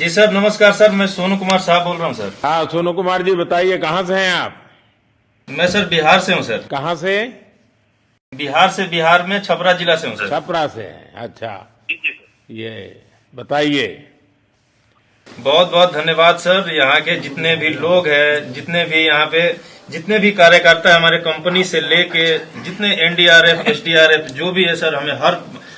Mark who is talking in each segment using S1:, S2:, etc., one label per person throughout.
S1: जी sir, नमस्कार sir. मैं सोनू कुमार साहब बोल रहा हूँ सर।
S2: हाँ सोनू कुमार जी, बताइए कहाँ से हैं आप?
S1: मैं सर बिहार से हूँ सर।
S2: कहाँ से?
S1: बिहार में छपरा जिला से हूँ सर।
S2: छपरा से हैं, अच्छा। ये बताइए।
S1: बहुत बहुत धन्यवाद सर। यहाँ के जितने भी लोग हैं, जितने भी यहाँ पे जितने भी कार्यकर्ता हैं, हमारे कंपनी से लेके जितने एनडीआरएफ, एसडीआरएफ जो भी है सर, हमें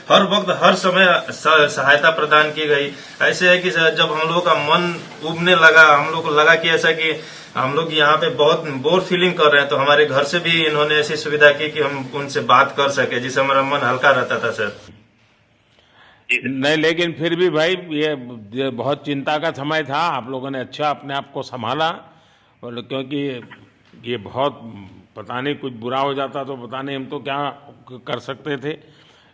S1: हर वक्त हर समय सहायता प्रदान की गई। ऐसे है कि सर जब हम लोग का मन उबने लगा, हम लोग को लगा कि ऐसा कि हम लोग यहाँ पे बहुत बोर फीलिंग कर रहे हैं, तो हमारे घर से भी इन्होंने ऐसी सुविधा की कि हम उनसे बात कर सके, जिससे हमारा मन हल्का रहता था सर।
S2: नहीं, लेकिन फिर भी भाई ये बहुत चिंता का समय था। आप लोगों ने अच्छा अपने आप को संभाला, और क्योंकि ये बहुत, पता नहीं कुछ बुरा हो जाता तो पता नहीं हम तो क्या कर सकते थे।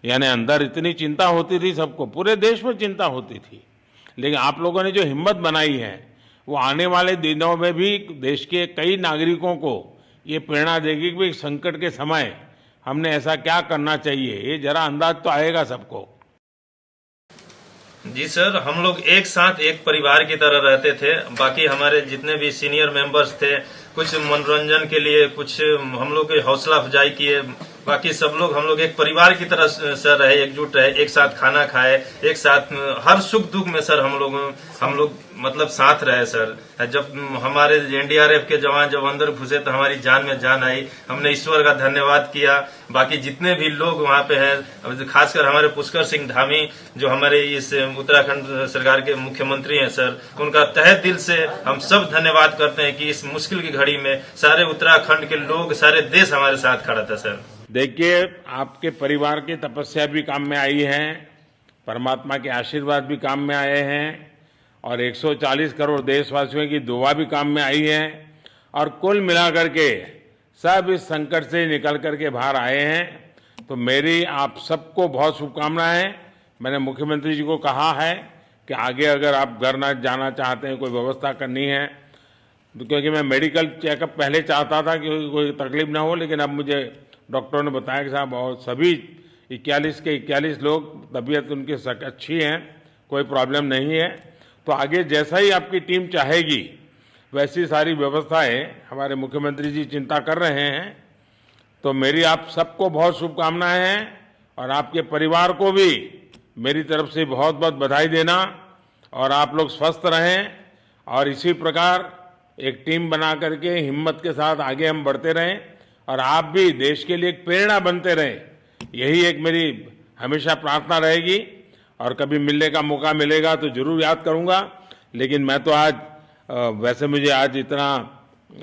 S2: यानी अंदर इतनी चिंता होती थी, सबको, पूरे देश में चिंता होती थी। लेकिन आप लोगों ने जो हिम्मत बनाई है, वो आने वाले दिनों में भी देश के कई नागरिकों को ये प्रेरणा देगी कि भाई संकट के समय हमने ऐसा क्या करना चाहिए। ये जरा अंदाज तो आएगा सबको।
S1: जी सर, हम लोग एक साथ एक परिवार की तरह रहते थे। बाकी हमारे जितने भी सीनियर मेंबर्स थे, कुछ मनोरंजन के लिए, कुछ हम लोग की हौसला अफजाई किए। बाकी सब लोग हम लोग एक परिवार की तरह सर रहे, एकजुट रहे, एक साथ खाना खाए, एक साथ हर सुख दुख में सर हम लोग मतलब साथ रहे सर। जब हमारे एनडीआरएफ के जवान जब अंदर घुसे तो हमारी जान में जान आई। हमने ईश्वर का धन्यवाद किया। बाकी जितने भी लोग वहाँ पे हैं, खासकर हमारे पुष्कर सिंह धामी जो हमारे इस उत्तराखंड सरकार के मुख्यमंत्री हैं सर, उनका तहे दिल से हम सब धन्यवाद करते हैं कि इस मुश्किल की घड़ी में सारे उत्तराखंड के लोग, सारे देश हमारे साथ खड़ा था सर।
S2: देखिए, आपके परिवार की तपस्या भी काम में आई है, परमात्मा के आशीर्वाद भी काम में आए हैं, और 140 करोड़ देशवासियों की दुआ भी काम में आई है, और कुल मिलाकर के सब इस संकट से निकल करके बाहर आए हैं। तो मेरी आप सबको बहुत शुभकामनाएं। मैंने मुख्यमंत्री जी को कहा है कि आगे अगर आप घर न जाना चाहते हैं, कोई व्यवस्था करनी है, तो क्योंकि मैं मेडिकल चेकअप पहले चाहता था कि कोई तकलीफ ना हो, लेकिन अब मुझे डॉक्टरों ने बताया कि साहब और सभी 41 के 41 लोग, तबीयत उनकी अच्छी है, कोई प्रॉब्लम नहीं है। तो आगे जैसा ही आपकी टीम चाहेगी वैसी सारी व्यवस्थाएं हमारे मुख्यमंत्री जी चिंता कर रहे हैं। तो मेरी आप सबको बहुत शुभकामनाएं हैं, और आपके परिवार को भी मेरी तरफ से बहुत बहुत बधाई देना। और आप लोग स्वस्थ रहें, और इसी प्रकार एक टीम बना करके हिम्मत के साथ आगे हम बढ़ते रहें, और आप भी देश के लिए एक प्रेरणा बनते रहें। यही एक मेरी हमेशा प्रार्थना रहेगी। और कभी मिलने का मौका मिलेगा तो जरूर याद करूंगा। लेकिन मैं तो आज वैसे मुझे आज इतना,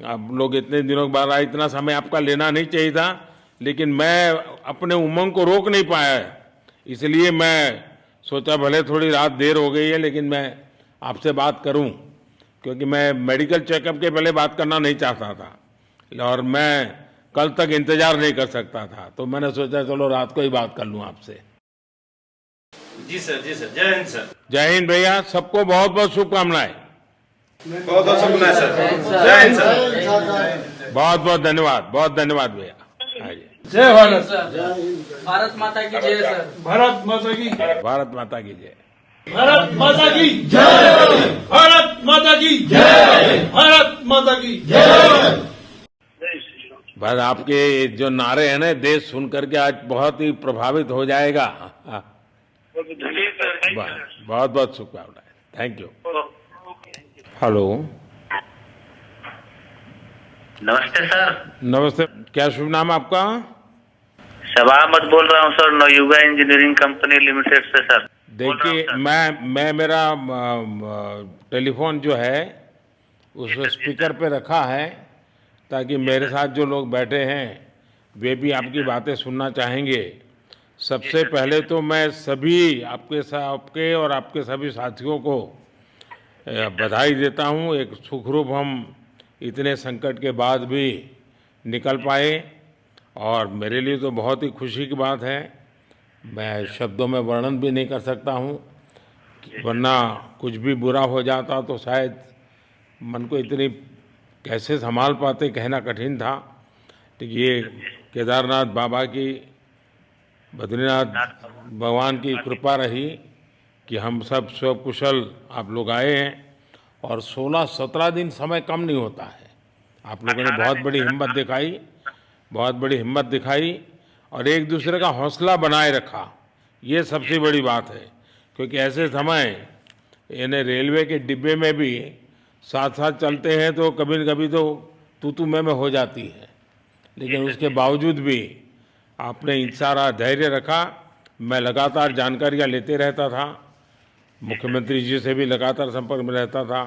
S2: आप लोग इतने दिनों के बाद आए, इतना समय आपका लेना नहीं चाहिए था, लेकिन मैं अपने उमंग को रोक नहीं पाया, इसलिए मैं सोचा भले थोड़ी रात देर हो गई है लेकिन मैं आपसे बात करूं, क्योंकि मैं मेडिकल चेकअप के पहले बात करना नहीं चाहता था, और मैं कल तक इंतजार नहीं कर सकता था। तो मैंने सोचा चलो रात को ही बात कर लूं आपसे।
S1: जी सर, जी सर। जय हिंद सर।
S2: जय हिंद भैया, सबको बहुत बहुत शुभकामनाएं।
S1: बहुत बहुत शुभकामनाएं सर। जय हिंद सर।
S2: बहुत बहुत धन्यवाद, बहुत धन्यवाद भैया। आइए।
S3: जय भारत।
S4: भारत माता की जय सर।
S3: भारत माता की
S2: भारत माता की जय।
S3: भारत माता की जय। भारत माता की जय। भारत माता की जय।
S2: बस आपके जो नारे हैं ना, देश सुन करके आज बहुत ही प्रभावित हो जाएगा। बहुत बहुत शुभकामनाएं। Thank you. हेलो,
S5: नमस्ते सर।
S2: नमस्ते। क्या शुभ नाम आपका?
S5: शबा अहमद बोल रहा हूँ sir, Navayuga engineering company limited से सर।
S2: देखिए, मैं मेरा टेलीफोन जो है उस स्पीकर पे रखा है, ताकि मेरे साथ जो लोग बैठे हैं वे भी आपकी बातें सुनना चाहेंगे। सबसे पहले तो मैं सभी आपके और आपके सभी साथियों को बधाई देता हूँ। एक सुखरूप हम इतने संकट के बाद भी निकल पाए, और मेरे लिए तो बहुत ही खुशी की बात है। मैं शब्दों में वर्णन भी नहीं कर सकता हूँ, वरना कुछ भी बुरा हो जाता तो शायद मन को इतनी कैसे संभाल पाते, कहना कठिन था। तो ये केदारनाथ बाबा की, बद्रीनाथ भगवान की कृपा रही, कि हम सब स्वकुशल आप लोग आए हैं और 16-17 दिन समय कम नहीं होता है। आप लोगों ने बहुत बड़ी हिम्मत दिखाई और एक दूसरे का हौसला बनाए रखा। ये सबसे बड़ी बात है, क्योंकि ऐसे समय यानी रेलवे के डिब्बे में भी साथ साथ चलते हैं तो कभी न कभी तो तू मैं हो जाती है, लेकिन उसके बावजूद भी आपने सारा धैर्य रखा। मैं लगातार जानकारियाँ लेते रहता था, मुख्यमंत्री जी से भी लगातार संपर्क में रहता था,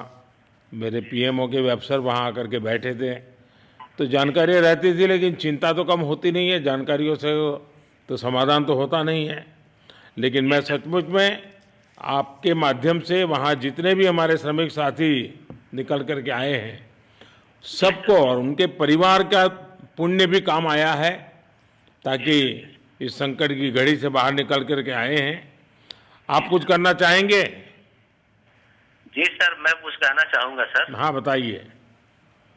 S2: मेरे पीएमओ के भी अफसर वहाँ आकर के बैठे थे, तो जानकारियाँ रहती थी, लेकिन चिंता तो कम होती नहीं है। जानकारियों से तो समाधान तो होता नहीं है। लेकिन मैं सचमुच में आपके माध्यम से वहाँ जितने भी हमारे श्रमिक साथी निकल कर के आए हैं, सबको और उनके परिवार का पुण्य भी काम आया है, ताकि इस संकट की घड़ी से बाहर निकल कर के आए हैं। आप कुछ करना चाहेंगे?
S5: जी सर, मैं कुछ कहना चाहूंगा सर।
S2: हाँ, बताइए।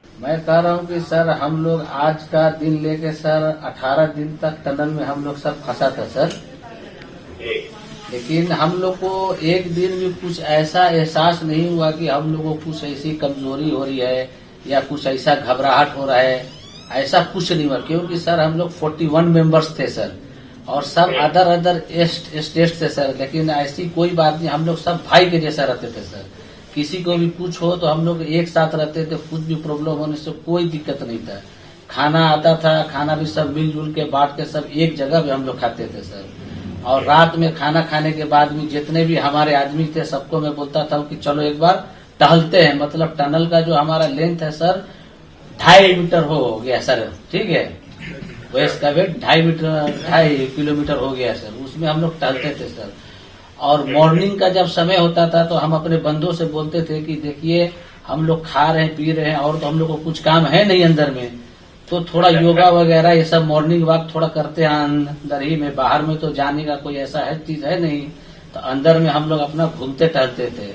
S4: मैं कह रहा हूँ कि सर हम लोग आज का दिन लेके सर 18 दिन तक टनल में हम लोग सब फंसा था सर, लेकिन हम लोग को एक दिन भी कुछ ऐसा एहसास नहीं हुआ कि हम लोगों को कुछ ऐसी कमजोरी हो रही है या कुछ ऐसा घबराहट हो रहा है। ऐसा कुछ नहीं हुआ, क्योंकि सर हम लोग 41 मेंबर्स थे सर, और सब अदर स्टेट थे सर, लेकिन ऐसी कोई बात नहीं। हम लोग सब भाई के जैसा रहते थे सर। किसी को भी कुछ हो तो हम लोग एक साथ रहते थे, कुछ भी प्रॉब्लम होने से कोई दिक्कत नहीं था। खाना आता था, खाना भी सब मिलजुल के बांट के सब एक जगह भी हम लोग खाते थे सर। और रात में खाना खाने के बाद भी जितने भी हमारे आदमी थे सबको मैं बोलता था कि चलो एक बार टहलते हैं। मतलब टनल का जो हमारा लेंथ है सर 2.5 मीटर हो गया सर, ठीक है, वेस्ट का वेट 2.5 किलोमीटर हो गया सर। उसमें हम लोग टहलते थे सर। और मॉर्निंग का जब समय होता था तो हम अपने बंधुओं से बोलते थे कि देखिए हम लोग खा रहे हैं पी रहे हैं और तो हम लोग को कुछ काम है नहीं अंदर में, तो थोड़ा योगा वगैरह ये सब मॉर्निंग वॉक थोड़ा करते हैं अंदर ही में। बाहर में तो जाने का कोई ऐसा है चीज है नहीं, तो अंदर में हम लोग अपना घूमते टहलते थे।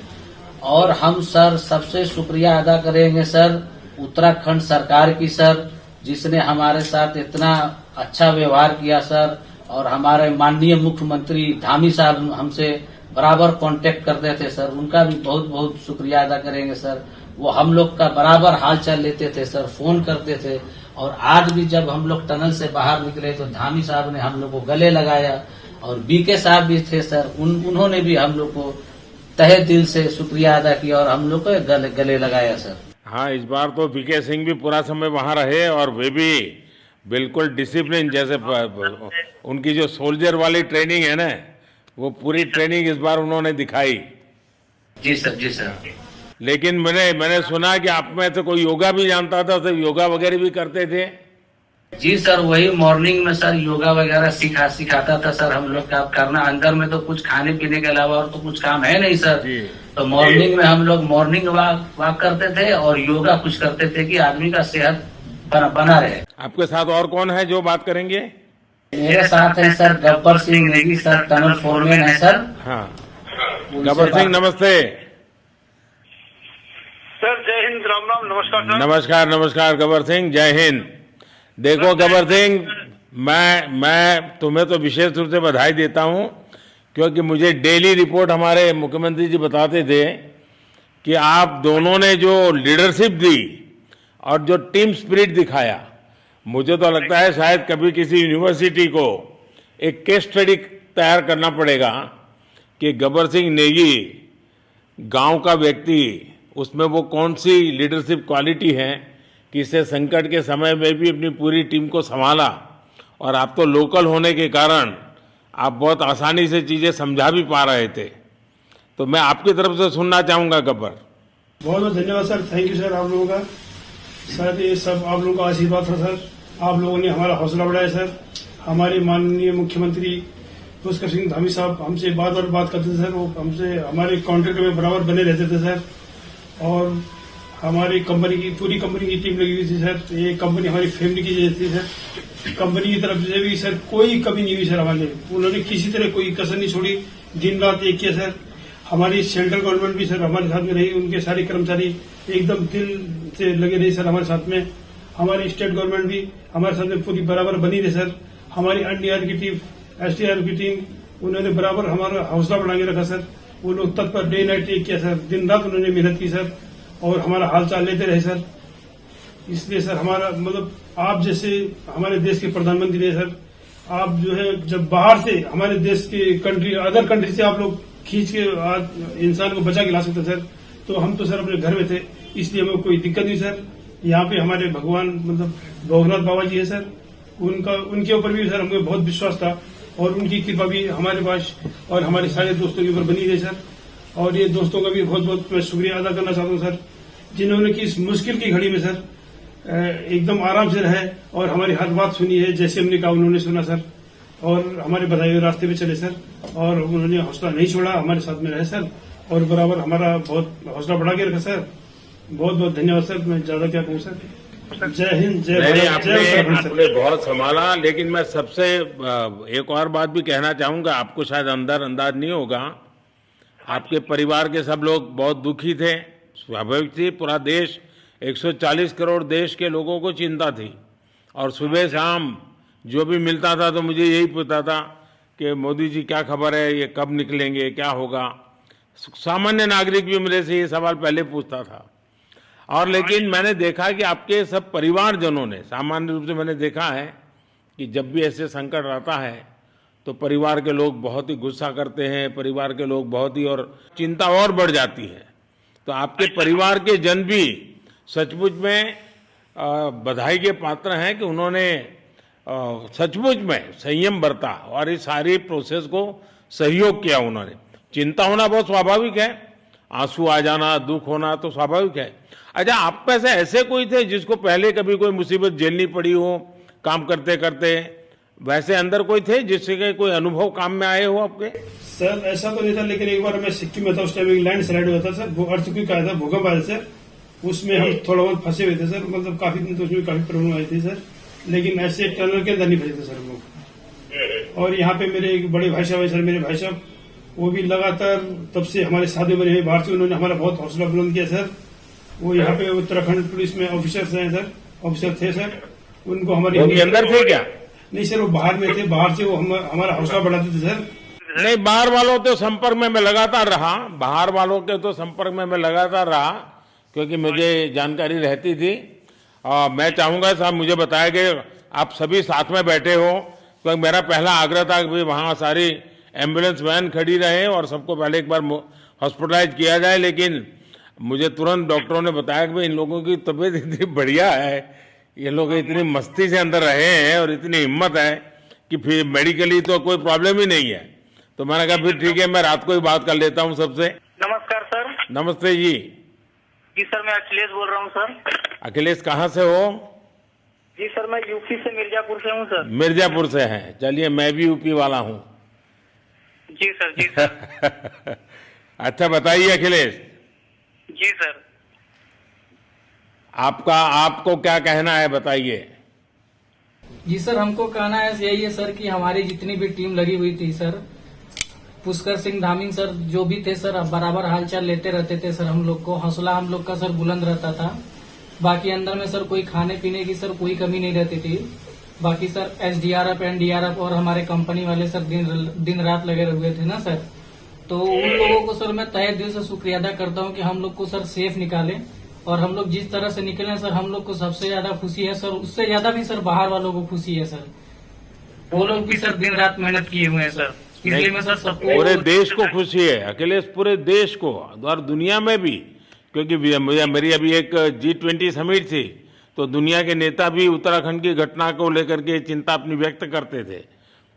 S4: और हम सर सबसे शुक्रिया अदा करेंगे सर उत्तराखंड सरकार की सर, जिसने हमारे साथ इतना अच्छा व्यवहार किया सर। और हमारे माननीय मुख्यमंत्री धामी साहब हमसे बराबर कांटेक्ट करते थे सर, उनका भी बहुत बहुत शुक्रिया अदा करेंगे सर। वो हम लोग का बराबर हाल चाल लेते थे सर, फोन करते थे। और आज भी जब हम लोग टनल से बाहर निकले तो धामी साहब ने हम लोग को गले लगाया, और बीके साहब भी थे सर, उन्होंने भी हम लोग को तहे दिल से शुक्रिया अदा किया और हम लोग को गले लगाया सर।
S2: हाँ, इस बार तो बीके सिंह भी पूरा समय वहाँ रहे और वे भी बिल्कुल डिसिप्लिन, जैसे उनकी जो सोल्जर वाली ट्रेनिंग है ना, वो पूरी ट्रेनिंग इस बार उन्होंने दिखाई।
S4: जी सर, जी सर।
S2: लेकिन मैंने सुना कि आप में तो कोई योगा भी जानता था, तो योगा वगैरह भी करते थे?
S4: जी सर, वही मॉर्निंग में सर योगा वगैरह सिखाता था सर हम लोग का करना। अंदर में तो कुछ खाने पीने के अलावा और तो कुछ काम है नहीं सर
S2: जी।
S4: तो मॉर्निंग में हम लोग मॉर्निंग वॉक करते थे और योगा कुछ करते थे कि आदमी का सेहत बना रहे।
S2: आपके साथ और कौन है जो बात करेंगे?
S4: मेरे साथ है sir Gabbar Singh Negi sir, tunnel foreman है सर।
S2: हाँ, गब्बर सिंह नमस्ते।
S3: सर जय हिंद, राम राम, नमस्कार सर।
S2: नमस्कार नमस्कार गब्बर सिंह, जय हिंद। देखो गब्बर सिंह, मैं तुम्हें तो विशेष रूप से बधाई देता हूं, क्योंकि मुझे डेली रिपोर्ट हमारे मुख्यमंत्री जी बताते थे कि आप दोनों ने जो लीडरशिप दी और जो टीम स्पिरिट दिखाया, मुझे तो लगता है शायद कभी किसी यूनिवर्सिटी को एक केस स्टडी तैयार करना पड़ेगा कि गब्बर सिंह नेगी गांव का व्यक्ति, उसमें वो कौन सी लीडरशिप क्वालिटी है कि इससे संकट के समय में भी अपनी पूरी टीम को संभाला। और आप तो लोकल होने के कारण आप बहुत आसानी से चीज़ें समझा भी पा रहे थे। तो मैं आपकी तरफ से सुनना चाहूँगा गब्बर।
S3: बहुत बहुत धन्यवाद सर, थैंक यू सर आप लोगों का। सर ये सब आप लोगों का आशीर्वाद था सर, आप लोगों ने हमारा हौसला बढ़ाया सर। हमारे माननीय मुख्यमंत्री पुष्कर सिंह धामी साहब हमसे बात करते थे सर, वो हमसे हमारे कॉन्ट्रैक्ट में बराबर बने रहते थे सर। और हमारी पूरी कंपनी की टीम लगी हुई थी सर। ये कंपनी हमारी फैमिली की जैसी थी सर। कंपनी की तरफ से भी सर कोई कमी नहीं हुई सर हमारे, उन्होंने किसी तरह कोई कसर नहीं छोड़ी, दिन रात एक किया सर। हमारी सेंट्रल गवर्नमेंट भी सर हमारे साथ में रही, उनके सारे कर्मचारी एकदम दिल से लगे रहे सर हमारे साथ में। हमारी स्टेट गवर्नमेंट भी हमारे साथ में पूरी बराबर बनी रही सर। हमारी एनडीआर की टीम, एसडीआर की टीम, उन्होंने बराबर हमारा हौसला बढ़ा के रखा सर वो लोग तत्पर डे नाइट एक किया सर, दिन रात उन्होंने मेहनत की सर और हमारा हाल चाल लेते रहे सर। इसलिए सर हमारा मतलब आप जैसे हमारे देश के प्रधानमंत्री है सर, आप जो है जब बाहर से हमारे देश के कंट्री अदर कंट्री से आप लोग खींच के इंसान को बचा के ला सकते सर, तो हम तो सर अपने घर में थे, इसलिए हमें कोई दिक्कत नहीं सर। यहाँ पे हमारे भगवान मतलब भोगनाथ बाबा जी है सर, उनके ऊपर भी सर हमें बहुत विश्वास था और उनकी कृपा भी हमारे पास और हमारे सारे दोस्तों के ऊपर बनी रही सर। और ये दोस्तों का भी बहुत बहुत मैं शुक्रिया अदा करना चाहता हूँ सर, जिन्होंने कि इस मुश्किल की घड़ी में सर एकदम आराम से रहे और हमारी हर बात सुनी है, जैसे हमने कहा उन्होंने सुना सर और हमारे बताए हुए रास्ते पे चले सर और उन्होंने हौसला नहीं छोड़ा, हमारे साथ में रहे सर और बराबर हमारा बहुत हौसला बढ़ा के रखा सर। बहुत बहुत धन्यवाद सर, मैं ज्यादा क्या कहूँ सर। जय हिंद, जय भारत, जय उत्तराखंड सर।
S2: आपने बहुत संभाला, लेकिन मैं सबसे एक और बात भी कहना चाहूंगा, आपको शायद अंदाज नहीं होगा, आपके परिवार के सब लोग बहुत दुखी थे, स्वाभाविक थी, पूरा देश 140 करोड़ देश के लोगों को चिंता थी और सुबह शाम जो भी मिलता था तो मुझे यही पूछता था कि मोदी जी क्या खबर है, ये कब निकलेंगे, क्या होगा। सामान्य नागरिक भी मेरे से ये सवाल पहले पूछता था और लेकिन मैंने देखा कि आपके सब परिवारजनों ने, सामान्य रूप से मैंने देखा है कि जब भी ऐसे संकट आता है तो परिवार के लोग बहुत ही गुस्सा करते हैं, परिवार के लोग बहुत ही और चिंता और बढ़ जाती है। तो आपके परिवार के जन भी सचमुच में बधाई के पात्र हैं कि उन्होंने सचमुच में संयम बरता और इस सारी प्रोसेस को सहयोग किया उन्होंने। चिंता होना बहुत स्वाभाविक है, आंसू आ जाना, दुख होना तो स्वाभाविक है। अच्छा, आप में से ऐसे कोई थे जिसको पहले कभी कोई मुसीबत झेलनी पड़ी हो काम करते करते, वैसे अंदर कोई थे जिससे कोई अनुभव काम में आए हो आपके?
S3: सर ऐसा तो नहीं था, लेकिन एक बार मैं सिक्किम में था, उस टाइम एक लैंड स्लाइड हुआ था सर, वो अर्थक्वेक आया था, भूकंप आया सर, उसमें हम थोड़ा बहुत फंसे हुए थे सर, मतलब काफी दिन तो उसमें काफी प्रॉब्लम आई थी सर, लेकिन ऐसे टनल के अंदर नहीं फंसे थे सर हम लोग। और यहाँ पे मेरे एक बड़े भाई साहब है सर, मेरे भाई साहब वो भी लगातार तब से हमारे साथ में रहे बाहर से, उन्होंने हमारा बहुत हौसला बुलंद किया सर। वो यहाँ पे उत्तराखंड पुलिस में ऑफिसर्स हैं सर, ऑफिसर थे सर, उनको हमारे
S2: अंदर थे क्या?
S3: नहीं सर, वो बाहर में थे, बाहर से वो हमारा हौसला बढ़ाते थे सर।
S2: नहीं, बाहर वालों के संपर्क में मैं लगातार रहा, बाहर वालों के तो संपर्क में मैं लगातार रहा क्योंकि मुझे जानकारी रहती थी। और मैं चाहूंगा साहब, मुझे बताया कि आप सभी साथ में बैठे हो, क्योंकि मेरा पहला आग्रह था कि वहां सारी एम्बुलेंस वैन खड़ी रहे और सबको पहले एक बार हॉस्पिटलाइज किया जाए, लेकिन मुझे तुरंत डॉक्टरों ने बताया कि इन लोगों की तबीयत इतनी बढ़िया है, ये लोग इतनी मस्ती से अंदर रहे हैं और इतनी हिम्मत है कि फिर मेडिकली तो कोई प्रॉब्लम ही नहीं है। तो मैंने कहा फिर ठीक है, मैं रात को ही बात कर लेता हूँ सबसे।
S5: नमस्कार सर।
S2: नमस्ते जी।
S5: जी सर, मैं अखिलेश बोल रहा हूँ सर।
S2: अखिलेश कहाँ से हो?
S5: जी सर, मैं यूपी से मिर्जापुर से हूँ सर।
S2: मिर्जापुर से हैं, चलिए मैं भी यूपी वाला हूँ।
S5: जी सर, जी सर।
S2: अच्छा बताइए अखिलेश।
S5: जी सर।
S2: आपको क्या कहना है, बताइए।
S6: जी सर, हमको कहना है यही है सर कि हमारी जितनी भी टीम लगी हुई थी सर, पुष्कर सिंह धामी सर जो भी थे सर, बराबर हालचाल लेते रहते थे सर, हम लोग को हौसला हम लोग का सर बुलंद रहता था। बाकी अंदर में सर कोई खाने पीने की सर कोई कमी नहीं रहती थी। बाकी सर SDRF NDRF और हमारे कंपनी वाले सर दिन रात लगे हुए थे ना सर, तो उन लोगों को सर मैं तहे दिल से शुक्रिया अदा करता हूं कि हम लोग को सर सेफ निकाले और हम लोग जिस तरह से निकले सर, हम लोग को सबसे ज्यादा खुशी है सर, उससे ज्यादा भी सर बाहर वालों को खुशी है सर, वो लोग भी सर दिन रात मेहनत किए हुए हैं सर। इसलिए मैं सर सबको,
S2: पूरे देश को खुशी है अखिलेश, पूरे देश को और दुनिया में भी, क्योंकि मेरी अभी एक G20 समिट थी तो दुनिया के नेता भी उत्तराखंड की घटना को लेकर के चिंता अपनी व्यक्त करते थे।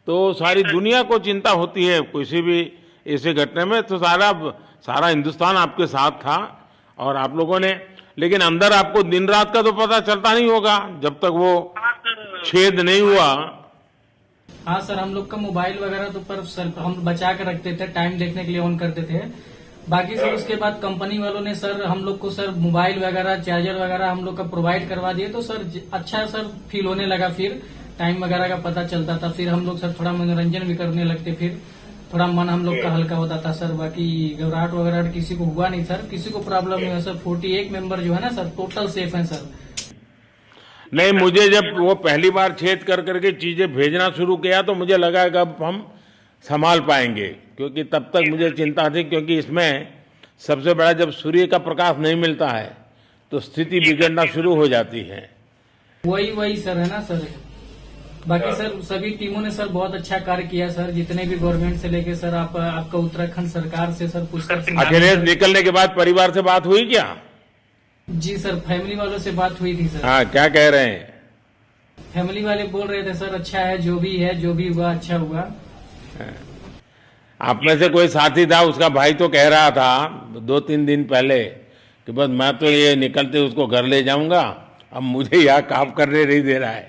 S2: तो सारी दुनिया को चिंता होती है किसी भी ऐसे घटने में, तो सारा हिंदुस्तान आपके साथ था और आप लोगों ने, लेकिन अंदर आपको दिन रात का तो पता चलता नहीं होगा जब तक वो छेद नहीं हुआ।
S6: हाँ सर, हम लोग का मोबाइल वगैरह तो पर सर हम बचा के रखते थे, टाइम देखने के लिए ऑन करते थे। बाकी सर उसके बाद कंपनी वालों ने सर हम लोग को सर मोबाइल वगैरह चार्जर वगैरह हम लोग का प्रोवाइड करवा दिए, तो सर अच्छा सर फील होने लगा, फिर टाइम वगैरह का पता चलता था, फिर हम लोग सर थोड़ा मनोरंजन भी करने लगते, फिर थोड़ा मन हम लोग का हल्का होता था सर। बाकी घबराहट वगैरह किसी को हुआ नहीं सर, किसी को प्रॉब्लम नहीं है सर। 41 मेंबर जो है ना सर टोटल सेफ है सर।
S2: नहीं, मुझे जब वो पहली बार छेद कर करके चीजें भेजना शुरू किया तो मुझे लगा कि अब हम संभाल पाएंगे, क्योंकि तब तक मुझे चिंता थी, क्योंकि इसमें सबसे बड़ा जब सूर्य का प्रकाश नहीं मिलता है तो स्थिति बिगड़ना शुरू हो जाती है।
S6: वही सर है ना सर। बाकी सर सभी टीमों ने सर बहुत अच्छा कार्य किया सर, जितने भी गवर्नमेंट से लेके सर आपका उत्तराखंड सरकार से सर पुष्कर सिंह
S2: अखिलेश निकलने के बाद परिवार से बात हुई क्या?
S6: जी सर, फैमिली वालों से बात हुई थी सर।
S2: हाँ, क्या कह रहे हैं?
S6: फैमिली वाले बोल रहे थे सर अच्छा है, जो भी हुआ अच्छा हुआ।
S2: आप में से कोई साथी था, उसका भाई तो कह रहा था 2-3 दिन पहले कि बस मैं तो ये निकलते उसको घर ले जाऊंगा, अब मुझे यहाँ काम करने नहीं दे रहा है।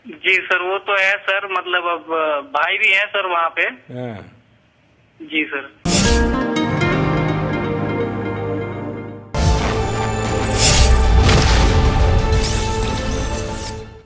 S5: जी सर, वो तो है सर, मतलब अब भाई भी है सर वहाँ पे।
S2: हाँ।
S5: जी सर।